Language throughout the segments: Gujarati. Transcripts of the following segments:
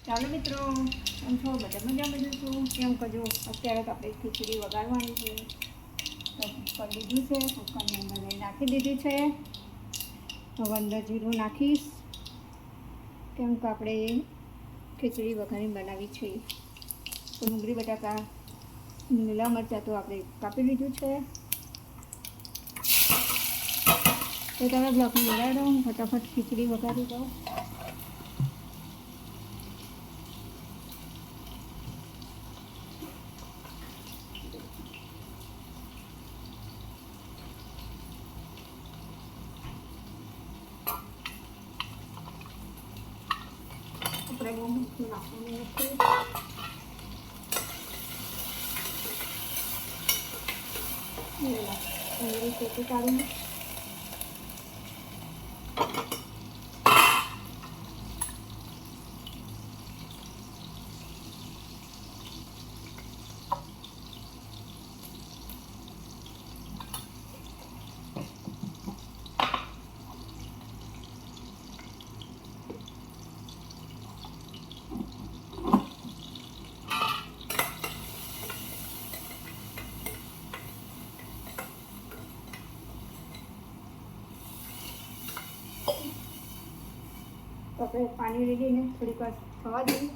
ચાલો મિત્રો, એમ છો બધા મજામાં છું. કેમ કરજો અત્યારે તો આપણે ખીચડી વગાડવાની છે. તો કુકર લીધું છે, કુકરની અંદર નાખી દીધી છે. હવે અંદર જીરું નાખીશ, કેમ કે આપણે ખીચડી વઘારીને બનાવી છે. તો ડુંગળી બટાકા લીલા મરચાં તો આપણે કાપી લીધું છે. તો તમે બ્લોકમાં લગાવી દો, ફટાફટ ખીચડી વઘારી દો. આપણે બહુ મીઠું નાખવાનું નથી. રીતે કાઢીને તો આપણે પાણી રેડીને થોડીક વાર થવા દઈએ.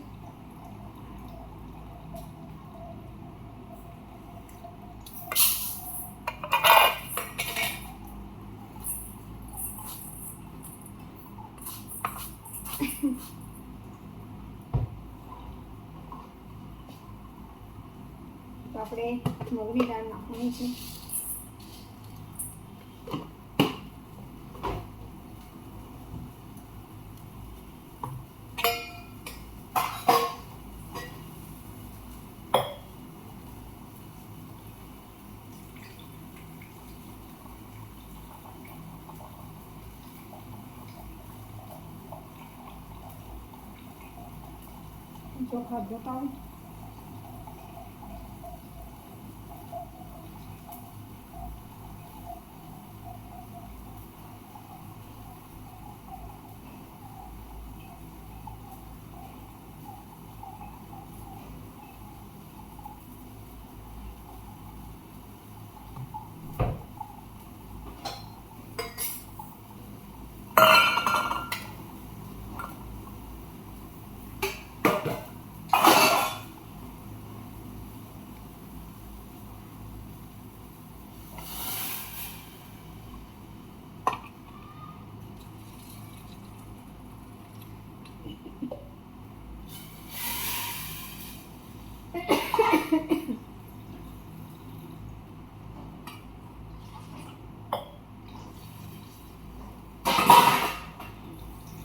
તો આપણે મગની દાળ નાખવાની છે. ચોખા બતાવું.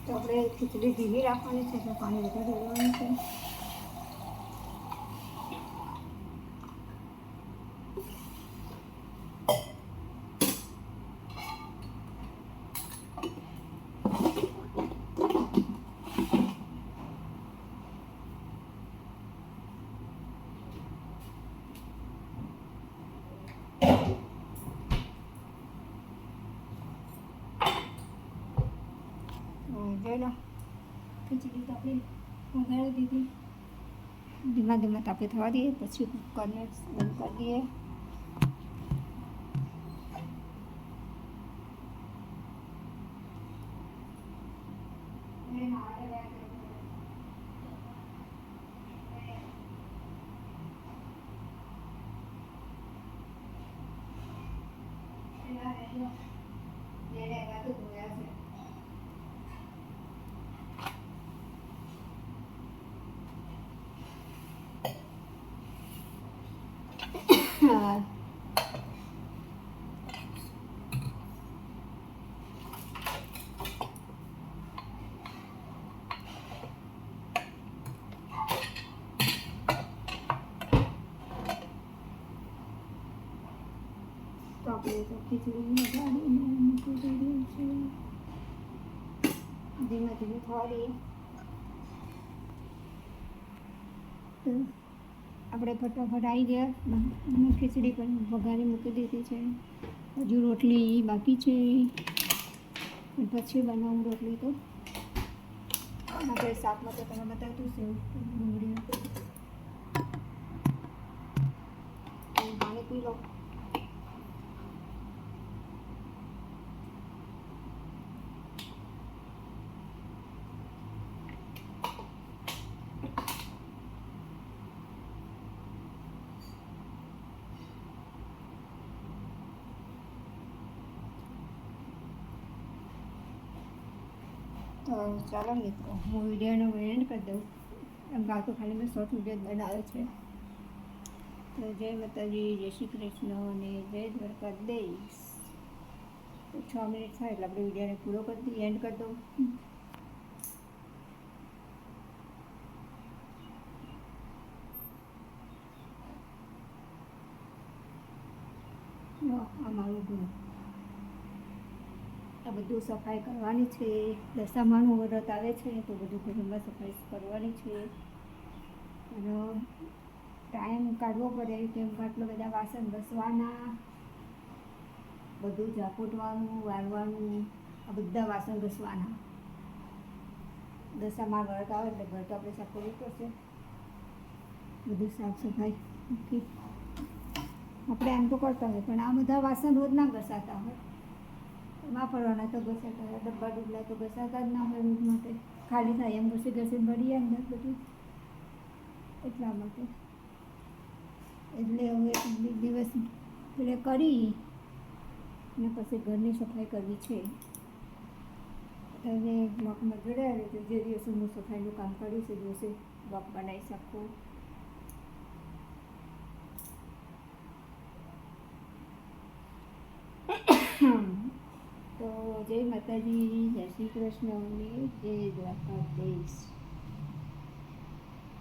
તો આપણે ખીચડી ધીમી રાખવાની છે, એટલે પાણી વધારે રેડવાનું છે. જોઈ લો, ખીચડી તો આપણે વઘારી દીધી. ધીમા ધીમા તાપે થવા દઈએ, પછી કુકરને બંધ કરી દઈએ. તો આપણે તો ખીચડી વઘારીને મૂકી દઈએ છે. ધીમે ધીમે થવા દઈએ. તો આપણે ફટાફટ આવી ગયા. ખીચડી પણ વઘારી મૂકી દીધી છે. હજુ રોટલી બાકી છે, પછી બનાવું રોટલી. તો આપણે શાકમાં તો તમે બતાવ્યું સેવ ડુંગળી પાણી પી લો. તો ચાલો મિત્રો, હું વિડીયોનો એન્ડ કરી દઉં. એમ કાં તો ખાલી મેં શોર્ટ વિડીયો બનાવ્યો છે. તો જય માતાજી, જય શ્રી કૃષ્ણ અને જય દ્વારકાધીશ. તો 6 મિનિટ થાય એટલે આપણે વિડીયોને પૂરો કરી દઈએ, એન્ડ કરી દઉં. આ મારું ઘર, આ બધું સફાઈ કરવાની છે. દશામાનું વ્રત આવે છે તો બધું ઘરમાં સફાઈ કરવાની છે. અને ટાઈમ કાઢવો પડે કેમ કે આટલા બધા વાસણ ઘસવાના, બધું ઝાપૂટવાનું, વાળવાનું, આ બધા વાસણ ઘસવાના. દશામાં વ્રત આવે એટલે ઘર તો આપણે સાફ કરવું પડશે. બધું સાફ સફાઈ મૂકી આપણે આમ તો કરતા હોય, પણ આ બધા વાસણ રોજ ના ઘસાતા હોય. વાપરવાના તો ઘસાતા હોય, ડબ્બા ડુબલા તો ઘસાતા જ ના હોય રોજ માટે. ખાલી થાય એમ ઘસી ભરીએ અંદર બધું, એટલા માટે. એટલે હવે એક દિવસ એટલે કરી અને પછી ઘરની સફાઈ કરવી છે. અને બ્લોકમાં જોડાયા રહે તો જે દિવસે હું સફાઈનું કામ કરીશ એ દિવસે બ્લોક બનાવી શકું. તો જય માતાજી, જય શ્રી કૃષ્ણ અને જય દ્વારકાધીશ.